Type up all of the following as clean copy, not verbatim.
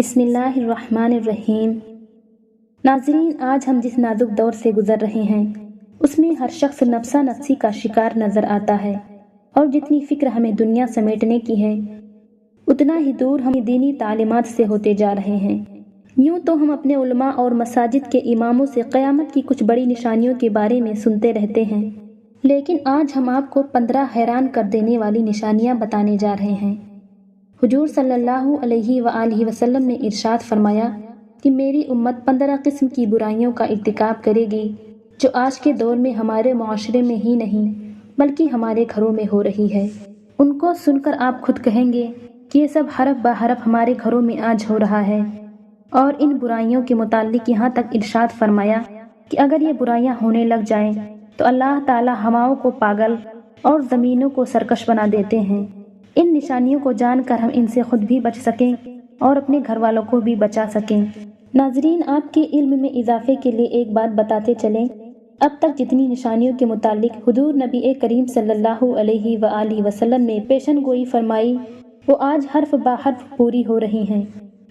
بسم اللہ الرحمن الرحیم۔ ناظرین، آج ہم جس نازک دور سے گزر رہے ہیں اس میں ہر شخص نفسا نفسی کا شکار نظر آتا ہے، اور جتنی فکر ہمیں دنیا سمیٹنے کی ہے اتنا ہی دور ہم دینی تعلیمات سے ہوتے جا رہے ہیں۔ یوں تو ہم اپنے علماء اور مساجد کے اماموں سے قیامت کی کچھ بڑی نشانیوں کے بارے میں سنتے رہتے ہیں، لیکن آج ہم آپ کو 15 حیران کر دینے والی نشانیاں بتانے جا رہے ہیں۔ حضور صلی اللہ علیہ وآلہ وسلم نے ارشاد فرمایا کہ میری امت 15 قسم کی برائیوں کا ارتکاب کرے گی جو آج کے دور میں ہمارے معاشرے میں ہی نہیں بلکہ ہمارے گھروں میں ہو رہی ہے۔ ان کو سن کر آپ خود کہیں گے کہ یہ سب حرف بہ حرف ہمارے گھروں میں آج ہو رہا ہے۔ اور ان برائیوں کے متعلق یہاں تک ارشاد فرمایا کہ اگر یہ برائیاں ہونے لگ جائیں تو اللہ تعالی ہواؤں کو پاگل اور زمینوں کو سرکش بنا دیتے ہیں۔ ان نشانیوں کو جان کر ہم ان سے خود بھی بچ سکیں اور اپنے گھر والوں کو بھی بچا سکیں۔ ناظرین، آپ کے علم میں اضافے کے لیے ایک بات بتاتے چلیں، اب تک جتنی نشانیوں کے متعلق حضور نبی کریم صلی اللہ علیہ وآلہ وسلم نے پیشن گوئی فرمائی وہ آج حرف بہ حرف پوری ہو رہی ہیں۔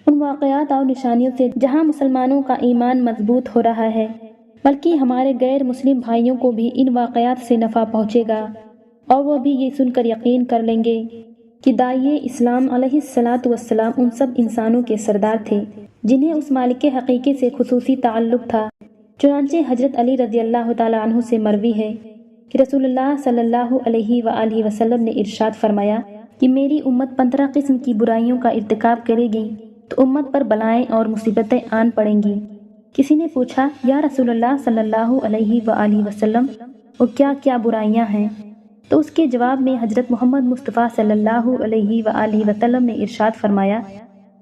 ان واقعات اور نشانیوں سے جہاں مسلمانوں کا ایمان مضبوط ہو رہا ہے بلکہ ہمارے غیر مسلم بھائیوں کو بھی ان واقعات سے نفع پہنچے گا، اور وہ بھی یہ سن کر یقین کر لیں گے کہ داعیے اسلام علیہ الصلاۃ والسلام ان سب انسانوں کے سردار تھے جنہیں اس مالک حقیقی سے خصوصی تعلق تھا۔ چنانچہ حضرت علی رضی اللہ تعالیٰ عنہ سے مروی ہے کہ رسول اللہ صلی اللہ علیہ وآلہ وسلم نے ارشاد فرمایا کہ میری امت 15 قسم کی برائیوں کا ارتکاب کرے گی تو امت پر بلائیں اور مصیبتیں آن پڑیں گی۔ کسی نے پوچھا، یا رسول اللہ صلی اللہ علیہ وآلہ وسلم، وہ کیا کیا برائیاں ہیں؟ تو اس کے جواب میں حضرت محمد مصطفیٰ صلی اللہ علیہ وآلہ وسلم نے ارشاد فرمایا،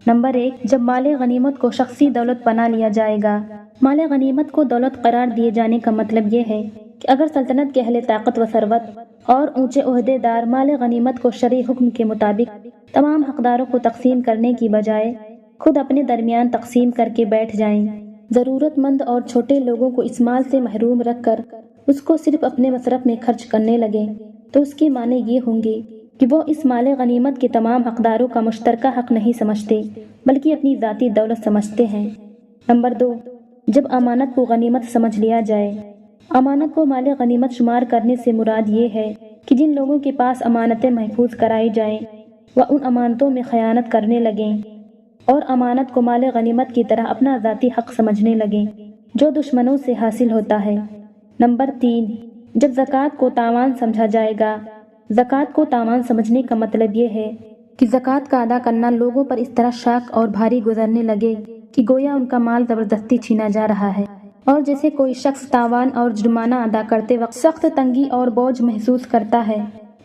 نمبر 1، جب مال غنیمت کو شخصی دولت بنا لیا جائے گا۔ مال غنیمت کو دولت قرار دیے جانے کا مطلب یہ ہے کہ اگر سلطنت کے اہل طاقت و ثروت اور اونچے عہدے دار مال غنیمت کو شرعی حکم کے مطابق تمام حقداروں کو تقسیم کرنے کی بجائے خود اپنے درمیان تقسیم کر کے بیٹھ جائیں، ضرورت مند اور چھوٹے لوگوں کو اس مال سے محروم رکھ کر اس کو صرف اپنے مصرف میں خرچ کرنے لگیں، تو اس کے معنی یہ ہوں گے کہ وہ اس مال غنیمت کے تمام حقداروں کا مشترکہ حق نہیں سمجھتے بلکہ اپنی ذاتی دولت سمجھتے ہیں۔ نمبر 2، جب امانت کو غنیمت سمجھ لیا جائے۔ امانت کو مال غنیمت شمار کرنے سے مراد یہ ہے کہ جن لوگوں کے پاس امانتیں محفوظ کرائی جائیں وہ ان امانتوں میں خیانت کرنے لگیں اور امانت کو مال غنیمت کی طرح اپنا ذاتی حق سمجھنے لگیں جو دشمنوں سے حاصل ہوتا ہے۔ نمبر 3، جب زکوٰۃ کو تاوان سمجھا جائے گا۔ زکوٰۃ کو تاوان سمجھنے کا مطلب یہ ہے کہ زکوٰۃ کا ادا کرنا لوگوں پر اس طرح شاق اور بھاری گزرنے لگے کہ گویا ان کا مال زبردستی چھینا جا رہا ہے، اور جیسے کوئی شخص تاوان اور جرمانہ ادا کرتے وقت سخت تنگی اور بوجھ محسوس کرتا ہے۔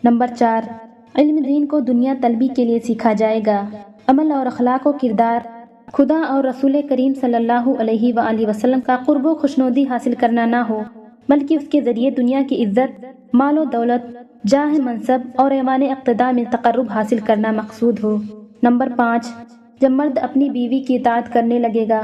نمبر 4، علم دین کو دنیا طلبی کے لیے سیکھا جائے گا۔ عمل اور اخلاق و کردار خدا اور رسول کریم صلی اللہ علیہ وآلہ وسلم کا قرب و خوشنودی حاصل کرنا نہ ہو بلکہ اس کے ذریعے دنیا کی عزت، مال و دولت، جاہ، منصب اور ایوان اقتداء میں تقرب حاصل کرنا مقصود ہو۔ نمبر 5، جب مرد اپنی بیوی کی اطاعت کرنے لگے گا۔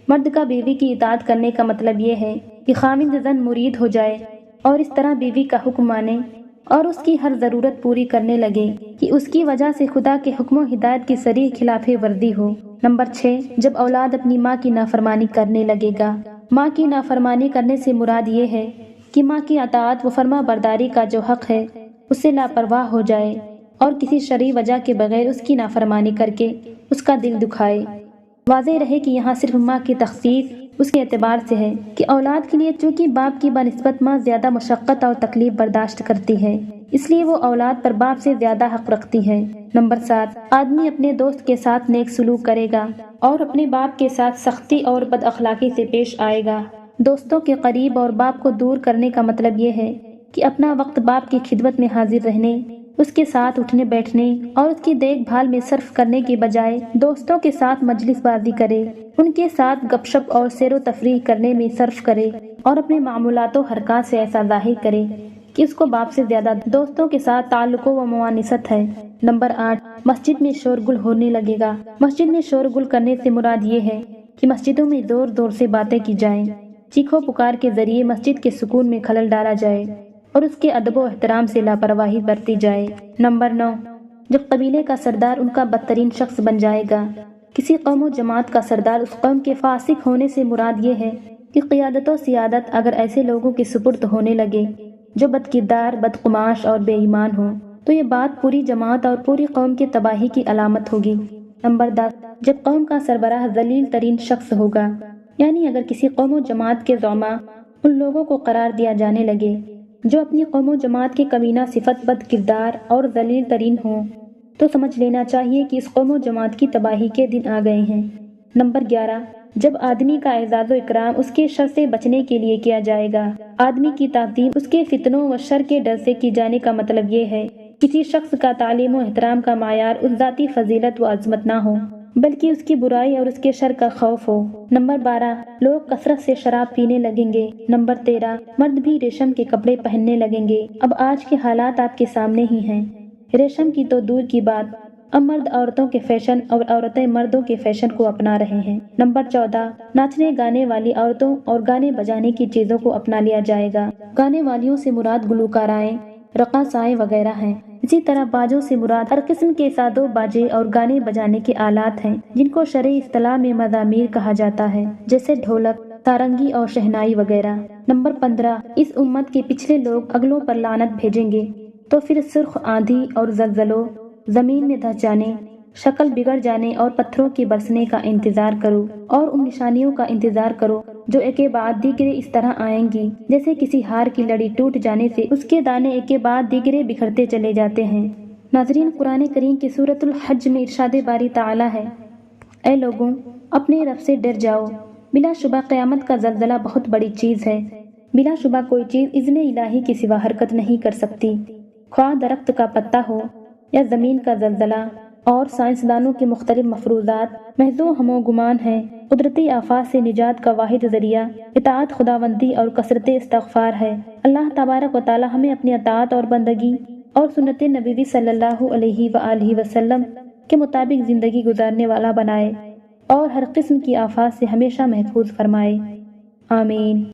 مرد کا بیوی کی اطاعت کرنے کا مطلب یہ ہے کہ خاوند زن مرید ہو جائے اور اس طرح بیوی کا حکم مانے اور اس کی ہر ضرورت پوری کرنے لگے کہ اس کی وجہ سے خدا کے حکم و ہدایت کی صریح خلاف ورزی ہو۔ نمبر 6، جب اولاد اپنی ماں کی نافرمانی کرنے لگے گا۔ ماں کی نافرمانی کرنے سے مراد یہ ہے کہ ماں کی اطاعت و فرما برداری کا جو حق ہے اس سے لاپرواہ ہو جائے اور کسی شرعی وجہ کے بغیر اس کی نافرمانی کر کے اس کا دل دکھائے۔ واضح رہے کہ یہاں صرف ماں کی تخصیص اس کے اعتبار سے ہے کہ اولاد کے لیے چونکہ باپ کی بنسبت ماں زیادہ مشقت اور تکلیف برداشت کرتی ہے اس لیے وہ اولاد پر باپ سے زیادہ حق رکھتی ہے۔ نمبر 7، آدمی اپنے دوست کے ساتھ نیک سلوک کرے گا اور اپنے باپ کے ساتھ سختی اور بد اخلاقی سے پیش آئے گا۔ دوستوں کے قریب اور باپ کو دور کرنے کا مطلب یہ ہے کہ اپنا وقت باپ کی خدمت میں حاضر رہنے، اس کے ساتھ اٹھنے بیٹھنے اور اس کی دیکھ بھال میں صرف کرنے کے بجائے دوستوں کے ساتھ مجلس بازی کرے، ان کے ساتھ گپ شپ اور سیر و تفریح کرنے میں صرف کرے اور اپنے معمولات و حرکات سے ایسا ظاہر کرے کہ اس کو باپ سے زیادہ دوستوں کے ساتھ تعلق و موانست ہے۔ نمبر 8، مسجد میں شور گل ہونے لگے گا۔ مسجد میں شور گل کرنے سے مراد یہ ہے کہ مسجدوں میں زور زور سے باتیں کی جائیں، چیخو پکار کے ذریعے مسجد کے سکون میں خلل ڈالا جائے اور اس کے ادب و احترام سے لاپرواہی برتی جائے۔ نمبر 9، جب قبیلے کا سردار ان کا بدترین شخص بن جائے گا۔ کسی قوم و جماعت کا سردار اس قوم کے فاسق ہونے سے مراد یہ ہے کہ قیادت و سیادت اگر ایسے لوگوں کے سپرد ہونے لگے جو بد کردار، بدقماش اور بے ایمان ہوں تو یہ بات پوری جماعت اور پوری قوم کی تباہی کی علامت ہوگی۔ نمبر 10، جب قوم کا سربراہ ذلیل ترین شخص ہوگا، یعنی اگر کسی قوم و جماعت کے زعما ان لوگوں کو قرار دیا جانے لگے جو اپنی قوم و جماعت کے کمینہ صفت، بد کردار اور ذلیل ترین ہوں، تو سمجھ لینا چاہیے کہ اس قوم و جماعت کی تباہی کے دن آ گئے ہیں۔ نمبر 11، جب آدمی کا اعزاز و اکرام اس کے شر سے بچنے کے لیے کیا جائے گا۔ آدمی کی تعظیم اس کے فتنوں و شر کے ڈر سے کی جانے کا مطلب یہ ہے کسی شخص کا تعلیم و احترام کا معیار اس ذاتی فضیلت و عظمت نہ ہو بلکہ اس کی برائی اور اس کے شر کا خوف ہو۔ نمبر 12، لوگ کثرت سے شراب پینے لگیں گے۔ نمبر 13، مرد بھی ریشم کے کپڑے پہننے لگیں گے۔ اب آج کے حالات آپ کے سامنے ہی ہیں، ریشم کی تو دور کی بات، اب مرد عورتوں کے فیشن اور عورتیں مردوں کے فیشن کو اپنا رہے ہیں۔ نمبر 14، ناچنے گانے والی عورتوں اور گانے بجانے کی چیزوں کو اپنا لیا جائے گا۔ گانے والیوں سے مراد گلوکارائیں، رقاصائیں وغیرہ ہیں۔ اسی طرح باجوں سے مراد ہر قسم کے سازو باجے اور گانے بجانے کے آلات ہیں جن کو شرعی اصطلاح میں مزامیر کہا جاتا ہے، جیسے ڈھولک، سارنگی اور شہنائی وغیرہ۔ نمبر 15، اس امت کے پچھلے لوگ اگلوں پر لعنت بھیجیں گے تو پھر سرخ آندھی اور زلزلوں، زمین میں دھس جانے، شکل بگڑ جانے اور پتھروں کے برسنے کا انتظار کرو اور ان نشانیوں کا انتظار کرو جو ایک کے بعد دیگرے اس طرح آئیں گی جیسے کسی ہار کی لڑی ٹوٹ جانے سے اس کے دانے ایک کے بعد دیگرے بکھرتے چلے جاتے ہیں۔ ناظرین، قرآن کریم کی سورۃ الحج میں ارشاد باری تعالیٰ ہے، اے لوگوں، اپنے رب سے ڈر جاؤ، بلا شبہ قیامت کا زلزلہ بہت بڑی چیز ہے۔ بلا شبہ کوئی چیز اذن الہی کے سوا حرکت نہیں کر سکتی، خواہ درخت کا پتا ہو یا زمین کا زلزلہ، اور سائنسدانوں کے مختلف مفروضات محض ہم و گمان ہیں۔ قدرتی آفات سے نجات کا واحد ذریعہ اطاعت خداوندی اور کثرت استغفار ہے۔ اللہ تبارک و تعالی ہمیں اپنی اطاعت اور بندگی اور سنت نبوی صلی اللہ علیہ وآلہ وسلم کے مطابق زندگی گزارنے والا بنائے اور ہر قسم کی آفات سے ہمیشہ محفوظ فرمائے۔ آمین۔